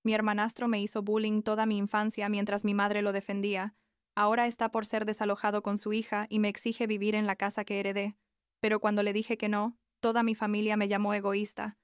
Mi hermanastro me hizo bullying toda mi infancia mientras mi madre lo defendía. Ahora está por ser desalojado con su hija y me exige vivir en la casa que heredé. Pero cuando le dije que no, toda mi familia me llamó egoísta.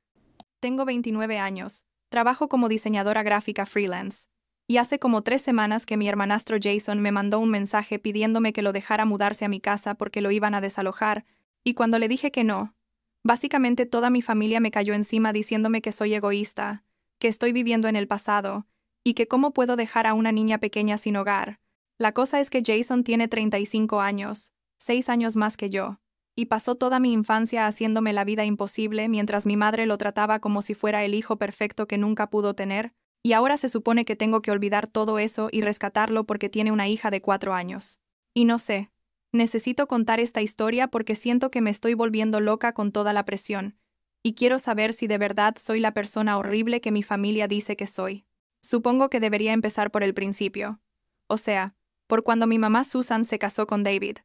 Tengo 29 años. Trabajo como diseñadora gráfica freelance. Y hace como 3 semanas que mi hermanastro Jason me mandó un mensaje pidiéndome que lo dejara mudarse a mi casa porque lo iban a desalojar, y cuando le dije que no, básicamente toda mi familia me cayó encima diciéndome que soy egoísta, que estoy viviendo en el pasado, y que cómo puedo dejar a una niña pequeña sin hogar. La cosa es que Jason tiene 35 años, 6 años más que yo, y pasó toda mi infancia haciéndome la vida imposible mientras mi madre lo trataba como si fuera el hijo perfecto que nunca pudo tener, y ahora se supone que tengo que olvidar todo eso y rescatarlo porque tiene una hija de 4 años. Y no sé, necesito contar esta historia porque siento que me estoy volviendo loca con toda la presión, y quiero saber si de verdad soy la persona horrible que mi familia dice que soy. Supongo que debería empezar por el principio. O sea, por cuando mi mamá Susan se casó con David.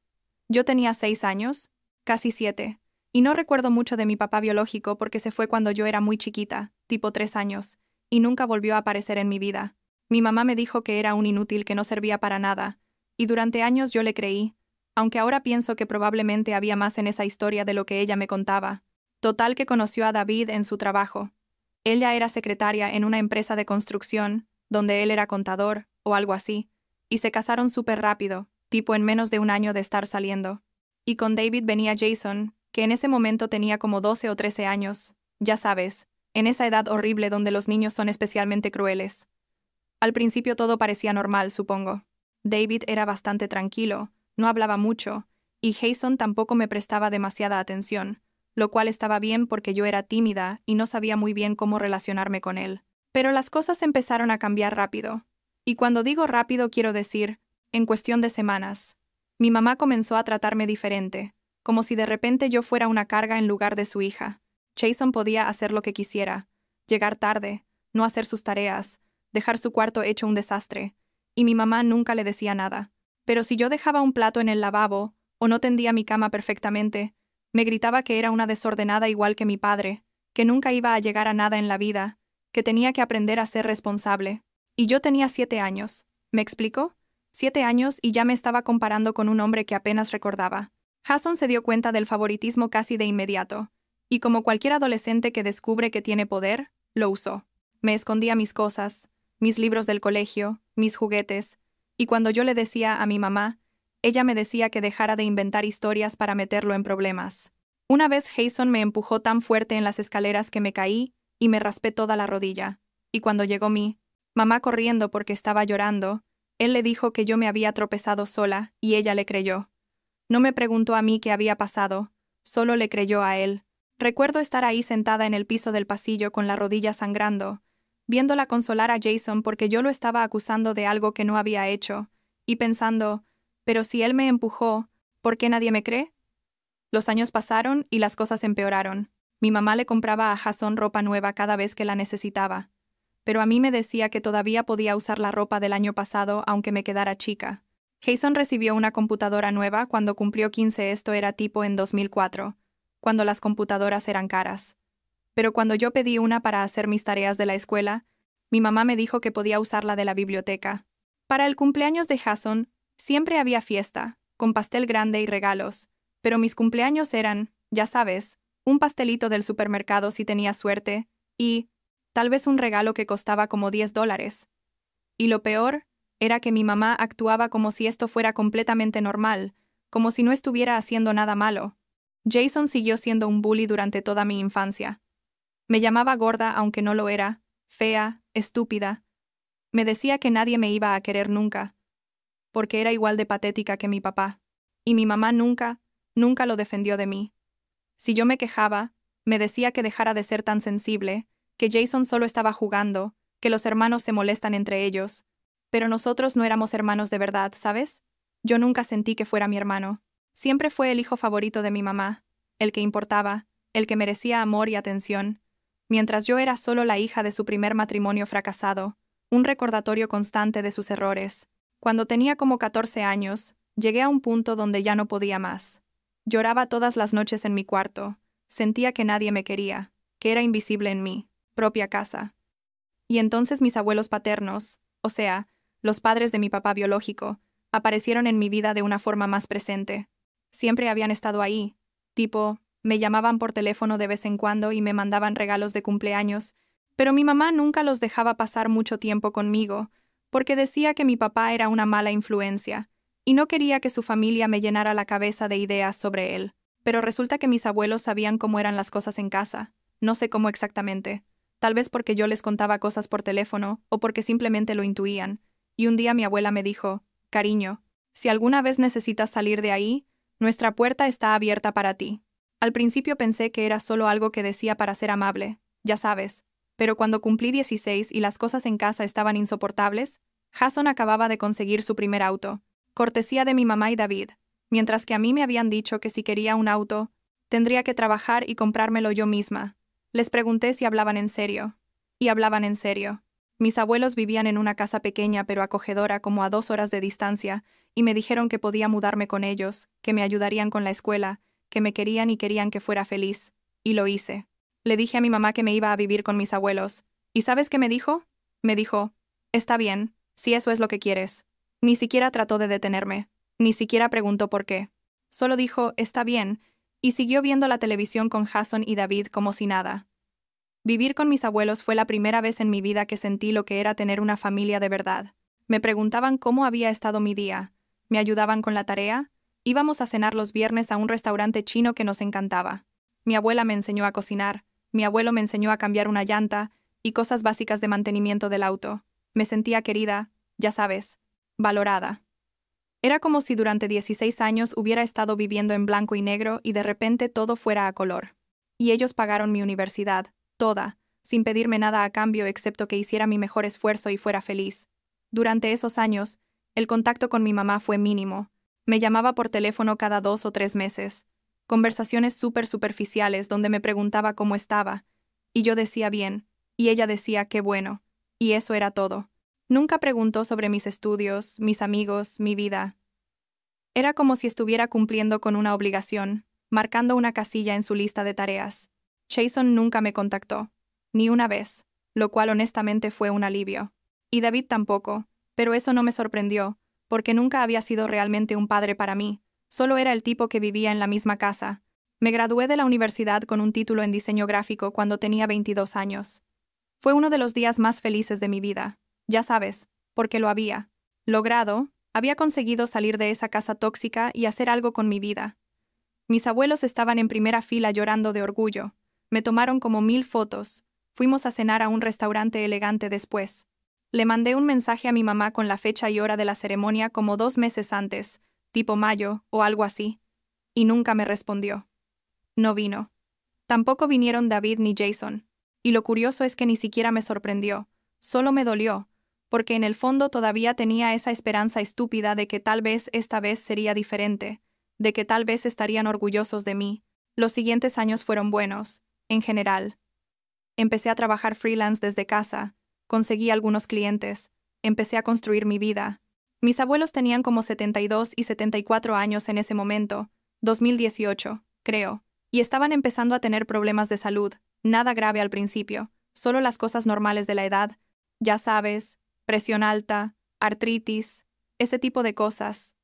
Yo tenía 6 años, casi 7, y no recuerdo mucho de mi papá biológico porque se fue cuando yo era muy chiquita, tipo 3 años, y nunca volvió a aparecer en mi vida. Mi mamá me dijo que era un inútil que no servía para nada, y durante años yo le creí, aunque ahora pienso que probablemente había más en esa historia de lo que ella me contaba. Total que conoció a David en su trabajo. Ella era secretaria en una empresa de construcción, donde él era contador, o algo así, y se casaron súper rápido, tipo en menos de un año de estar saliendo. Y con David venía Jason, que en ese momento tenía como 12 o 13 años, ya sabes, en esa edad horrible donde los niños son especialmente crueles. Al principio todo parecía normal, supongo. David era bastante tranquilo, no hablaba mucho, y Jason tampoco me prestaba demasiada atención, lo cual estaba bien porque yo era tímida y no sabía muy bien cómo relacionarme con él. Pero las cosas empezaron a cambiar rápido. Y cuando digo rápido quiero decir, en cuestión de semanas. Mi mamá comenzó a tratarme diferente, como si de repente yo fuera una carga en lugar de su hija. Jason podía hacer lo que quisiera, llegar tarde, no hacer sus tareas, dejar su cuarto hecho un desastre, y mi mamá nunca le decía nada. Pero si yo dejaba un plato en el lavabo, o no tendía mi cama perfectamente, me gritaba que era una desordenada igual que mi padre, que nunca iba a llegar a nada en la vida, que tenía que aprender a ser responsable. Y yo tenía 7 años. ¿Me explico? 7 años y ya me estaba comparando con un hombre que apenas recordaba. Jason se dio cuenta del favoritismo casi de inmediato, y como cualquier adolescente que descubre que tiene poder, lo usó. Me escondía mis cosas, mis libros del colegio, mis juguetes, y cuando yo le decía a mi mamá, ella me decía que dejara de inventar historias para meterlo en problemas. Una vez Jason me empujó tan fuerte en las escaleras que me caí y me raspé toda la rodilla, y cuando llegó mi mamá corriendo porque estaba llorando, él le dijo que yo me había tropezado sola y ella le creyó. No me preguntó a mí qué había pasado, solo le creyó a él. Recuerdo estar ahí sentada en el piso del pasillo con la rodilla sangrando, viéndola consolar a Jason porque yo lo estaba acusando de algo que no había hecho, y pensando, pero si él me empujó, ¿por qué nadie me cree? Los años pasaron y las cosas empeoraron. Mi mamá le compraba a Jason ropa nueva cada vez que la necesitaba, pero a mí me decía que todavía podía usar la ropa del año pasado aunque me quedara chica. Jason recibió una computadora nueva cuando cumplió 15, esto era tipo en 2004, cuando las computadoras eran caras. Pero cuando yo pedí una para hacer mis tareas de la escuela, mi mamá me dijo que podía usar la de la biblioteca. Para el cumpleaños de Jason, siempre había fiesta, con pastel grande y regalos, pero mis cumpleaños eran, ya sabes, un pastelito del supermercado si tenía suerte, y tal vez un regalo que costaba como $10. Y lo peor era que mi mamá actuaba como si esto fuera completamente normal, como si no estuviera haciendo nada malo. Jason siguió siendo un bully durante toda mi infancia. Me llamaba gorda aunque no lo era, fea, estúpida. Me decía que nadie me iba a querer nunca, porque era igual de patética que mi papá. Y mi mamá nunca lo defendió de mí. Si yo me quejaba, me decía que dejara de ser tan sensible, que Jason solo estaba jugando, que los hermanos se molestan entre ellos. Pero nosotros no éramos hermanos de verdad, ¿sabes? Yo nunca sentí que fuera mi hermano. Siempre fue el hijo favorito de mi mamá, el que importaba, el que merecía amor y atención, mientras yo era solo la hija de su primer matrimonio fracasado, un recordatorio constante de sus errores. Cuando tenía como 14 años, llegué a un punto donde ya no podía más. Lloraba todas las noches en mi cuarto, sentía que nadie me quería, que era invisible en mi propia casa. Y entonces mis abuelos paternos, o sea, los padres de mi papá biológico, aparecieron en mi vida de una forma más presente. Siempre habían estado ahí, tipo, me llamaban por teléfono de vez en cuando y me mandaban regalos de cumpleaños, pero mi mamá nunca los dejaba pasar mucho tiempo conmigo, porque decía que mi papá era una mala influencia, y no quería que su familia me llenara la cabeza de ideas sobre él. Pero resulta que mis abuelos sabían cómo eran las cosas en casa, no sé cómo exactamente, tal vez porque yo les contaba cosas por teléfono o porque simplemente lo intuían, y un día mi abuela me dijo, cariño, si alguna vez necesitas salir de ahí, nuestra puerta está abierta para ti. Al principio pensé que era solo algo que decía para ser amable, ya sabes, pero cuando cumplí 16 y las cosas en casa estaban insoportables, Jason acababa de conseguir su primer auto, cortesía de mi mamá y David, mientras que a mí me habían dicho que si quería un auto, tendría que trabajar y comprármelo yo misma. Les pregunté si hablaban en serio. Y hablaban en serio. Mis abuelos vivían en una casa pequeña pero acogedora como a 2 horas de distancia, y me dijeron que podía mudarme con ellos, que me ayudarían con la escuela, que me querían y querían que fuera feliz. Y lo hice. Le dije a mi mamá que me iba a vivir con mis abuelos. ¿Y sabes qué me dijo? Me dijo, está bien, si eso es lo que quieres. Ni siquiera trató de detenerme. Ni siquiera preguntó por qué. Solo dijo, está bien, y siguió viendo la televisión con Jason y David como si nada. Vivir con mis abuelos fue la primera vez en mi vida que sentí lo que era tener una familia de verdad. Me preguntaban cómo había estado mi día. ¿Me ayudaban con la tarea? Íbamos a cenar los viernes a un restaurante chino que nos encantaba. Mi abuela me enseñó a cocinar, mi abuelo me enseñó a cambiar una llanta y cosas básicas de mantenimiento del auto. Me sentía querida, ya sabes, valorada. Era como si durante 16 años hubiera estado viviendo en blanco y negro y de repente todo fuera a color. Y ellos pagaron mi universidad, toda, sin pedirme nada a cambio excepto que hiciera mi mejor esfuerzo y fuera feliz. Durante esos años, el contacto con mi mamá fue mínimo. Me llamaba por teléfono cada 2 o 3 meses. Conversaciones súper superficiales donde me preguntaba cómo estaba. Y yo decía bien, y ella decía qué bueno. Y eso era todo. Nunca preguntó sobre mis estudios, mis amigos, mi vida. Era como si estuviera cumpliendo con una obligación, marcando una casilla en su lista de tareas. Jason nunca me contactó, ni una vez, lo cual honestamente fue un alivio. Y David tampoco, pero eso no me sorprendió, porque nunca había sido realmente un padre para mí, solo era el tipo que vivía en la misma casa. Me gradué de la universidad con un título en diseño gráfico cuando tenía 22 años. Fue uno de los días más felices de mi vida, ya sabes, porque lo había logrado, había conseguido salir de esa casa tóxica y hacer algo con mi vida. Mis abuelos estaban en primera fila llorando de orgullo. Me tomaron como 1000 fotos. Fuimos a cenar a un restaurante elegante después. Le mandé un mensaje a mi mamá con la fecha y hora de la ceremonia como 2 meses antes, tipo mayo o algo así. Y nunca me respondió. No vino. Tampoco vinieron David ni Jason. Y lo curioso es que ni siquiera me sorprendió. Solo me dolió, porque en el fondo todavía tenía esa esperanza estúpida de que tal vez esta vez sería diferente, de que tal vez estarían orgullosos de mí. Los siguientes años fueron buenos, en general. Empecé a trabajar freelance desde casa, conseguí algunos clientes, empecé a construir mi vida. Mis abuelos tenían como 72 y 74 años en ese momento, 2018, creo, y estaban empezando a tener problemas de salud, nada grave al principio, solo las cosas normales de la edad, ya sabes, presión alta, artritis, ese tipo de cosas.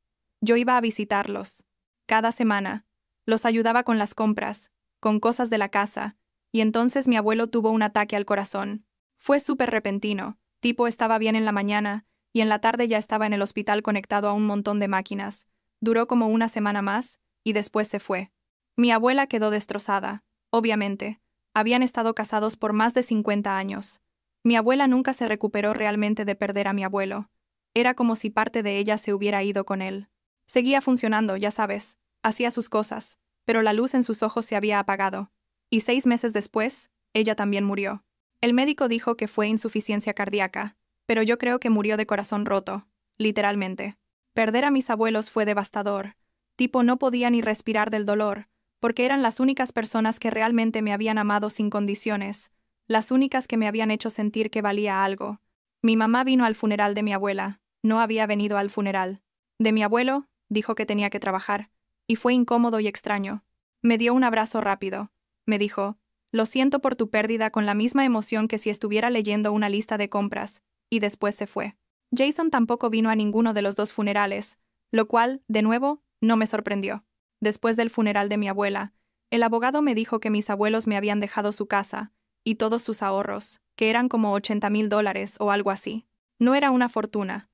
Yo iba a visitarlos. Cada semana. Los ayudaba con las compras, con cosas de la casa, y entonces mi abuelo tuvo un ataque al corazón. Fue súper repentino, tipo estaba bien en la mañana, y en la tarde ya estaba en el hospital conectado a un montón de máquinas. Duró como una semana más, y después se fue. Mi abuela quedó destrozada, obviamente. Habían estado casados por más de 50 años. Mi abuela nunca se recuperó realmente de perder a mi abuelo. Era como si parte de ella se hubiera ido con él. Seguía funcionando, ya sabes, hacía sus cosas, pero la luz en sus ojos se había apagado. Y 6 meses después, ella también murió. El médico dijo que fue insuficiencia cardíaca, pero yo creo que murió de corazón roto, literalmente. Perder a mis abuelos fue devastador. Tipo no podía ni respirar del dolor, porque eran las únicas personas que realmente me habían amado sin condiciones, las únicas que me habían hecho sentir que valía algo. Mi mamá vino al funeral de mi abuela, no había venido al funeral. De mi abuelo, dijo que tenía que trabajar, y fue incómodo y extraño. Me dio un abrazo rápido. Me dijo, Lo siento por tu pérdida con la misma emoción que si estuviera leyendo una lista de compras, y después se fue. Jason tampoco vino a ninguno de los dos funerales, lo cual, de nuevo, no me sorprendió. Después del funeral de mi abuela, el abogado me dijo que mis abuelos me habían dejado su casa, y todos sus ahorros, que eran como $80,000 o algo así. No era una fortuna,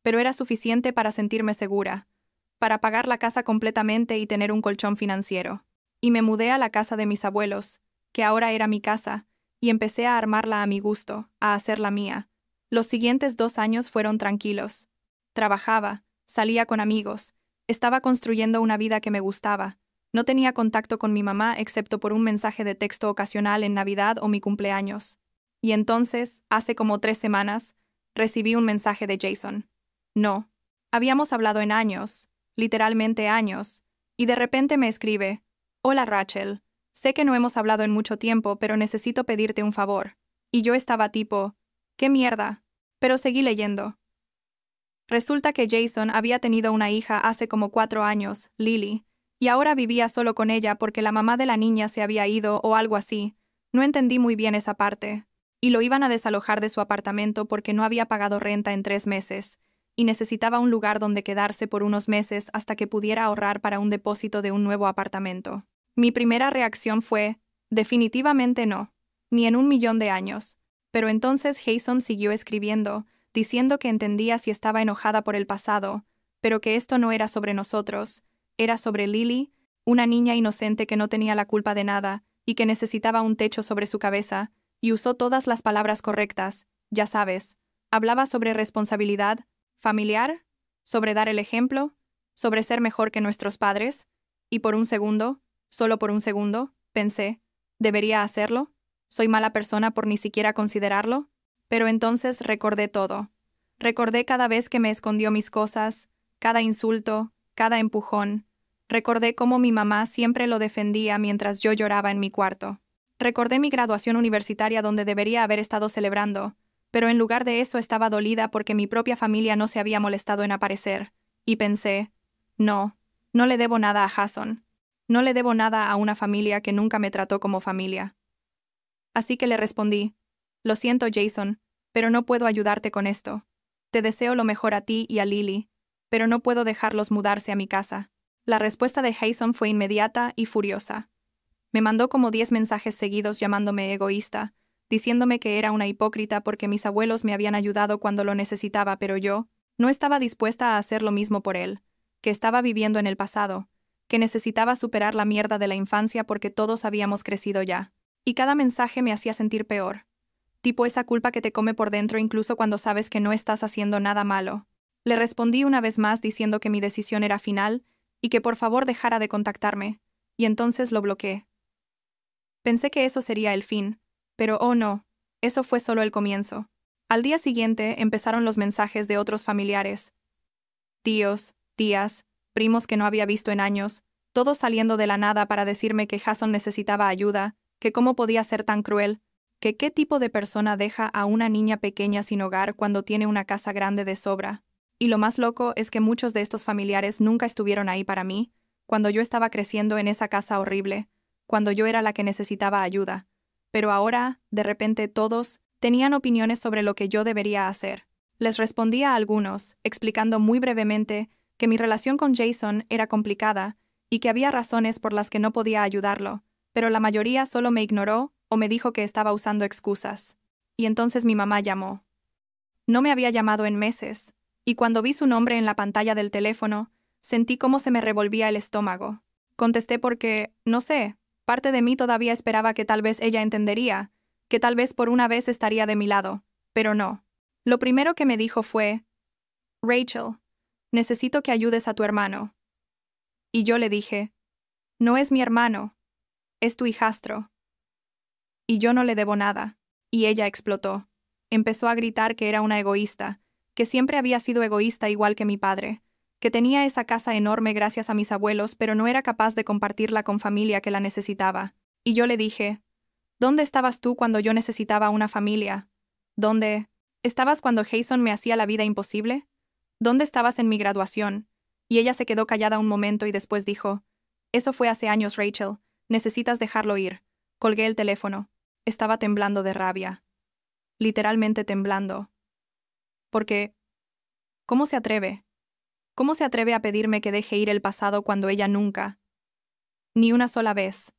pero era suficiente para sentirme segura, para pagar la casa completamente y tener un colchón financiero. Y me mudé a la casa de mis abuelos, que ahora era mi casa, y empecé a armarla a mi gusto, a hacerla mía. Los siguientes 2 años fueron tranquilos. Trabajaba, salía con amigos, estaba construyendo una vida que me gustaba. No tenía contacto con mi mamá excepto por un mensaje de texto ocasional en Navidad o mi cumpleaños. Y entonces, hace como 3 semanas, recibí un mensaje de Jason. No. Habíamos hablado en años, literalmente años, y de repente me escribe: «Hola Rachel, sé que no hemos hablado en mucho tiempo, pero necesito pedirte un favor». Y yo estaba tipo, «¿Qué mierda?». Pero seguí leyendo. Resulta que Jason había tenido una hija hace como 4 años, Lily, y ahora vivía solo con ella porque la mamá de la niña se había ido o algo así. No entendí muy bien esa parte. Y lo iban a desalojar de su apartamento porque no había pagado renta en 3 meses, y necesitaba un lugar donde quedarse por unos meses hasta que pudiera ahorrar para un depósito de un nuevo apartamento. Mi primera reacción fue, definitivamente no, ni en 1,000,000 de años. Pero entonces Jason siguió escribiendo, diciendo que entendía si estaba enojada por el pasado, pero que esto no era sobre nosotros, era sobre Lily, una niña inocente que no tenía la culpa de nada y que necesitaba un techo sobre su cabeza, y usó todas las palabras correctas, ya sabes. Hablaba sobre responsabilidad familiar, sobre dar el ejemplo, sobre ser mejor que nuestros padres, y por un segundo, solo por un segundo, pensé, ¿debería hacerlo? ¿Soy mala persona por ni siquiera considerarlo? Pero entonces recordé todo. Recordé cada vez que me escondió mis cosas, cada insulto, cada empujón. Recordé cómo mi mamá siempre lo defendía mientras yo lloraba en mi cuarto. Recordé mi graduación universitaria donde debería haber estado celebrando, pero en lugar de eso estaba dolida porque mi propia familia no se había molestado en aparecer. Y pensé, no le debo nada a Jason. No le debo nada a una familia que nunca me trató como familia. Así que le respondí, lo siento Jason, pero no puedo ayudarte con esto. Te deseo lo mejor a ti y a Lily, pero no puedo dejarlos mudarse a mi casa. La respuesta de Jason fue inmediata y furiosa. Me mandó como 10 mensajes seguidos llamándome egoísta, diciéndome que era una hipócrita porque mis abuelos me habían ayudado cuando lo necesitaba, pero yo no estaba dispuesta a hacer lo mismo por él, que estaba viviendo en el pasado, que necesitaba superar la mierda de la infancia porque todos habíamos crecido ya. Y cada mensaje me hacía sentir peor. Tipo esa culpa que te come por dentro incluso cuando sabes que no estás haciendo nada malo. Le respondí una vez más diciendo que mi decisión era final y que por favor dejara de contactarme, y entonces lo bloqueé. Pensé que eso sería el fin, pero oh no, eso fue solo el comienzo. Al día siguiente empezaron los mensajes de otros familiares. Tíos, tías, primos que no había visto en años, todos saliendo de la nada para decirme que Jason necesitaba ayuda, que cómo podía ser tan cruel, que qué tipo de persona deja a una niña pequeña sin hogar cuando tiene una casa grande de sobra. Y lo más loco es que muchos de estos familiares nunca estuvieron ahí para mí, cuando yo estaba creciendo en esa casa horrible, cuando yo era la que necesitaba ayuda. Pero ahora, de repente todos, tenían opiniones sobre lo que yo debería hacer. Les respondí a algunos, explicando muy brevemente que mi relación con Jason era complicada y que había razones por las que no podía ayudarlo, pero la mayoría solo me ignoró o me dijo que estaba usando excusas. Y entonces mi mamá llamó. No me había llamado en meses, y cuando vi su nombre en la pantalla del teléfono, sentí cómo se me revolvía el estómago. Contesté porque, no sé, parte de mí todavía esperaba que tal vez ella entendería, que tal vez por una vez estaría de mi lado, pero no. Lo primero que me dijo fue, Rachel, necesito que ayudes a tu hermano. Y yo le dije, no es mi hermano, es tu hijastro. Y yo no le debo nada. Y ella explotó. Empezó a gritar que era una egoísta, que siempre había sido egoísta igual que mi padre, que tenía esa casa enorme gracias a mis abuelos pero no era capaz de compartirla con familia que la necesitaba. Y yo le dije, ¿dónde estabas tú cuando yo necesitaba una familia? ¿Dónde estabas cuando Jason me hacía la vida imposible? ¿Dónde estabas en mi graduación? Y ella se quedó callada un momento y después dijo, eso fue hace años, Rachel, necesitas dejarlo ir. Colgué el teléfono. Estaba temblando de rabia. Literalmente temblando. Porque, ¿cómo se atreve? ¿Cómo se atreve a pedirme que deje ir el pasado cuando ella nunca, ni una sola vez,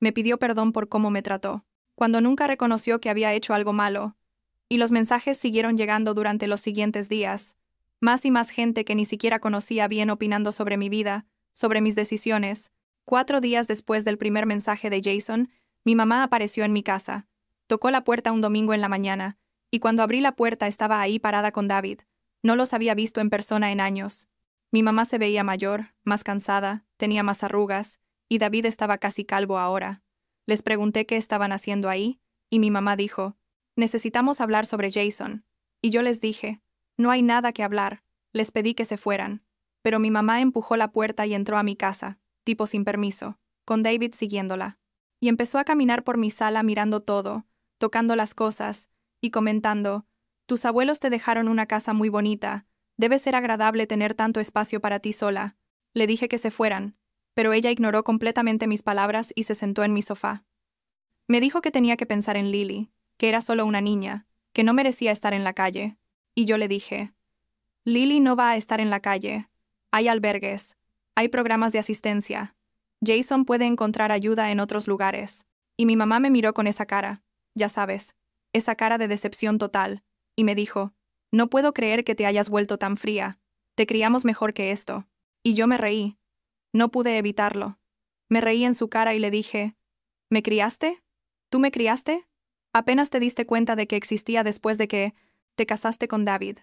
me pidió perdón por cómo me trató, cuando nunca reconoció que había hecho algo malo? Y los mensajes siguieron llegando durante los siguientes días, más y más gente que ni siquiera conocía bien opinando sobre mi vida, sobre mis decisiones. 4 días después del primer mensaje de Jason, mi mamá apareció en mi casa. Tocó la puerta un domingo en la mañana, y cuando abrí la puerta estaba ahí parada con David. No los había visto en persona en años. Mi mamá se veía mayor, más cansada, tenía más arrugas, y David estaba casi calvo ahora. Les pregunté qué estaban haciendo ahí, y mi mamá dijo: «Necesitamos hablar sobre Jason». Y yo les dije: «No hay nada que hablar». Les pedí que se fueran. Pero mi mamá empujó la puerta y entró a mi casa, tipo sin permiso, con David siguiéndola. Y empezó a caminar por mi sala mirando todo, tocando las cosas, y comentando: «Tus abuelos te dejaron una casa muy bonita. Debe ser agradable tener tanto espacio para ti sola». Le dije que se fueran, pero ella ignoró completamente mis palabras y se sentó en mi sofá. Me dijo que tenía que pensar en Lily, que era solo una niña, que no merecía estar en la calle. Y yo le dije: «Lily no va a estar en la calle. Hay albergues, hay programas de asistencia. Jason puede encontrar ayuda en otros lugares». Y mi mamá me miró con esa cara, ya sabes, esa cara de decepción total, y me dijo: «No puedo creer que te hayas vuelto tan fría. Te criamos mejor que esto». Y yo me reí. No pude evitarlo. Me reí en su cara y le dije: «¿Me criaste? ¿Tú me criaste? Apenas te diste cuenta de que existía después de que te casaste con David».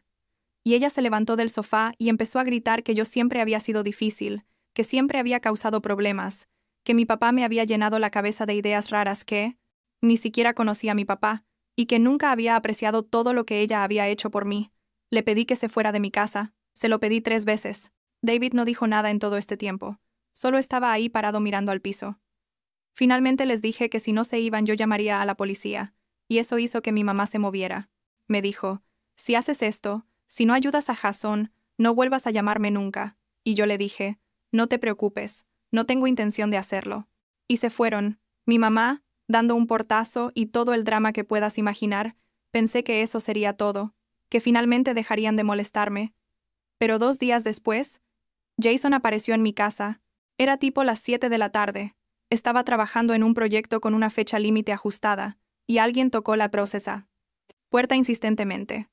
Y ella se levantó del sofá y empezó a gritar que yo siempre había sido difícil, que siempre había causado problemas, que mi papá me había llenado la cabeza de ideas raras, que ni siquiera conocía a mi papá, y que nunca había apreciado todo lo que ella había hecho por mí. Le pedí que se fuera de mi casa. Se lo pedí 3 veces. David no dijo nada en todo este tiempo. Solo estaba ahí parado mirando al piso. Finalmente les dije que si no se iban yo llamaría a la policía, y eso hizo que mi mamá se moviera. Me dijo: «Si haces esto, si no ayudas a Jason, no vuelvas a llamarme nunca». Y yo le dije: «No te preocupes, no tengo intención de hacerlo». Y se fueron. Mi mamá, dando un portazo y todo el drama que puedas imaginar. Pensé que eso sería todo, que finalmente dejarían de molestarme. Pero 2 días después, Jason apareció en mi casa. Era tipo las 7 de la tarde. Estaba trabajando en un proyecto con una fecha límite ajustada, y alguien tocó la puerta insistentemente.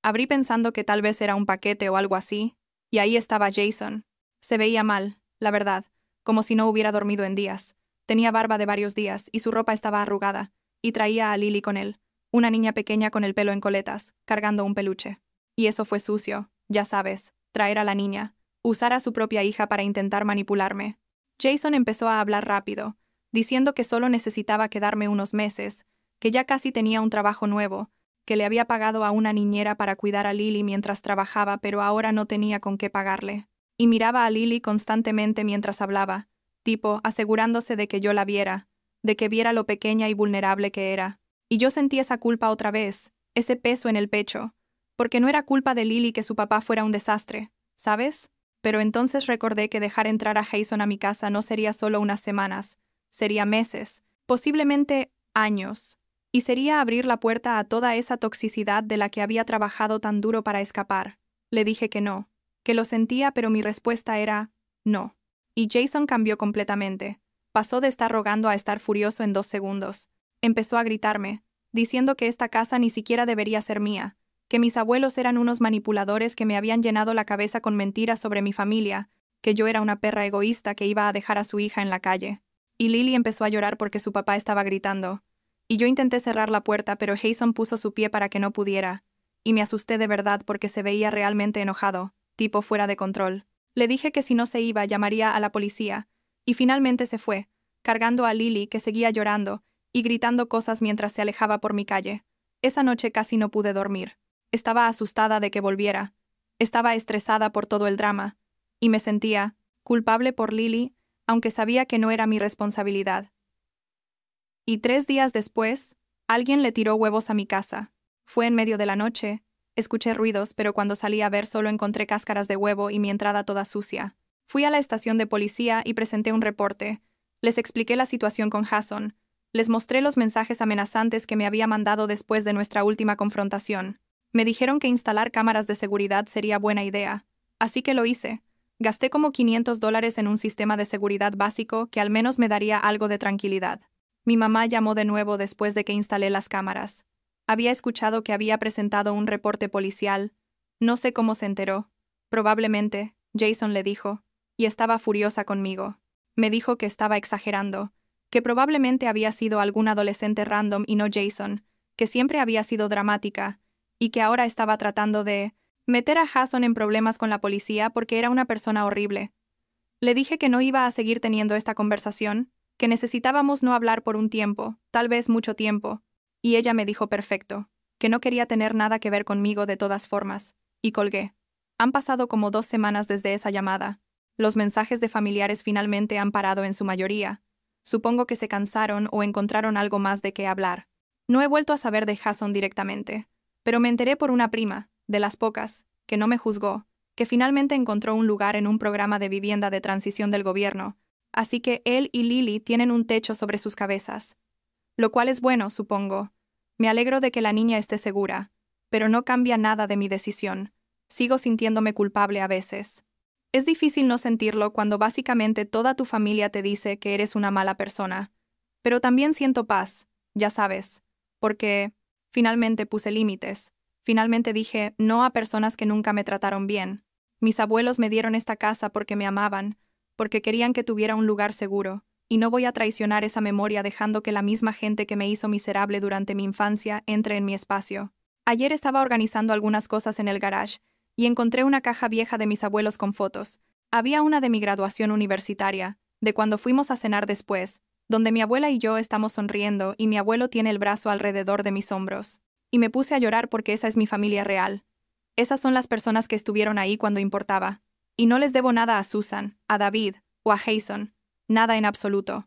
Abrí pensando que tal vez era un paquete o algo así, y ahí estaba Jason. Se veía mal, la verdad, como si no hubiera dormido en días. Tenía barba de varios días y su ropa estaba arrugada, y traía a Lily con él, una niña pequeña con el pelo en coletas, cargando un peluche. Y eso fue sucio, ya sabes, traer a la niña, usar a su propia hija para intentar manipularme. Jason empezó a hablar rápido, diciendo que solo necesitaba quedarme unos meses, que ya casi tenía un trabajo nuevo, que le había pagado a una niñera para cuidar a Lily mientras trabajaba, pero ahora no tenía con qué pagarle. Y miraba a Lily constantemente mientras hablaba, tipo asegurándose de que yo la viera, de que viera lo pequeña y vulnerable que era. Y yo sentí esa culpa otra vez, ese peso en el pecho, porque no era culpa de Lily que su papá fuera un desastre, ¿sabes? Pero entonces recordé que dejar entrar a Jason a mi casa no sería solo unas semanas, sería meses, posiblemente años. Y sería abrir la puerta a toda esa toxicidad de la que había trabajado tan duro para escapar. Le dije que no, que lo sentía, pero mi respuesta era no. Y Jason cambió completamente. Pasó de estar rogando a estar furioso en 2 segundos. Empezó a gritarme, diciendo que esta casa ni siquiera debería ser mía, que mis abuelos eran unos manipuladores que me habían llenado la cabeza con mentiras sobre mi familia, que yo era una perra egoísta que iba a dejar a su hija en la calle. Y Lily empezó a llorar porque su papá estaba gritando. Y yo intenté cerrar la puerta, pero Jason puso su pie para que no pudiera. Y me asusté de verdad porque se veía realmente enojado, tipo fuera de control. Le dije que si no se iba, llamaría a la policía. Y finalmente se fue, cargando a Lily, que seguía llorando, y gritando cosas mientras se alejaba por mi calle. Esa noche casi no pude dormir. Estaba asustada de que volviera. Estaba estresada por todo el drama. Y me sentía culpable por Lily, aunque sabía que no era mi responsabilidad. Y 3 días después, alguien le tiró huevos a mi casa. Fue en medio de la noche. Escuché ruidos, pero cuando salí a ver solo encontré cáscaras de huevo y mi entrada toda sucia. Fui a la estación de policía y presenté un reporte. Les expliqué la situación con Jason, Les mostré los mensajes amenazantes que me había mandado después de nuestra última confrontación. Me dijeron que instalar cámaras de seguridad sería buena idea, así que lo hice. Gasté como $500 en un sistema de seguridad básico que al menos me daría algo de tranquilidad. Mi mamá llamó de nuevo después de que instalé las cámaras. Había escuchado que había presentado un reporte policial. No sé cómo se enteró. Probablemente, Jason le dijo, y estaba furiosa conmigo. Me dijo que estaba exagerando, que probablemente había sido algún adolescente random y no Jason, que siempre había sido dramática, y que ahora estaba tratando de meter a Jason en problemas con la policía porque era una persona horrible. Le dije que no iba a seguir teniendo esta conversación, que necesitábamos no hablar por un tiempo, tal vez mucho tiempo, y ella me dijo perfecto, que no quería tener nada que ver conmigo de todas formas, y colgué. Han pasado como 2 semanas desde esa llamada. Los mensajes de familiares finalmente han parado en su mayoría. Supongo que se cansaron o encontraron algo más de qué hablar. No he vuelto a saber de Jason directamente, pero me enteré por una prima, de las pocas, que no me juzgó, que finalmente encontró un lugar en un programa de vivienda de transición del gobierno, así que él y Lily tienen un techo sobre sus cabezas. Lo cual es bueno, supongo. Me alegro de que la niña esté segura, pero no cambia nada de mi decisión. Sigo sintiéndome culpable a veces. Es difícil no sentirlo cuando básicamente toda tu familia te dice que eres una mala persona. Pero también siento paz, ya sabes, porque finalmente puse límites. Finalmente dije no a personas que nunca me trataron bien. Mis abuelos me dieron esta casa porque me amaban, porque querían que tuviera un lugar seguro, y no voy a traicionar esa memoria dejando que la misma gente que me hizo miserable durante mi infancia entre en mi espacio. Ayer estaba organizando algunas cosas en el garage, y encontré una caja vieja de mis abuelos con fotos. Había una de mi graduación universitaria, de cuando fuimos a cenar después, donde mi abuela y yo estamos sonriendo y mi abuelo tiene el brazo alrededor de mis hombros. Y me puse a llorar porque esa es mi familia real. Esas son las personas que estuvieron ahí cuando importaba. Y no les debo nada a Susan, a David o a Jason. Nada en absoluto.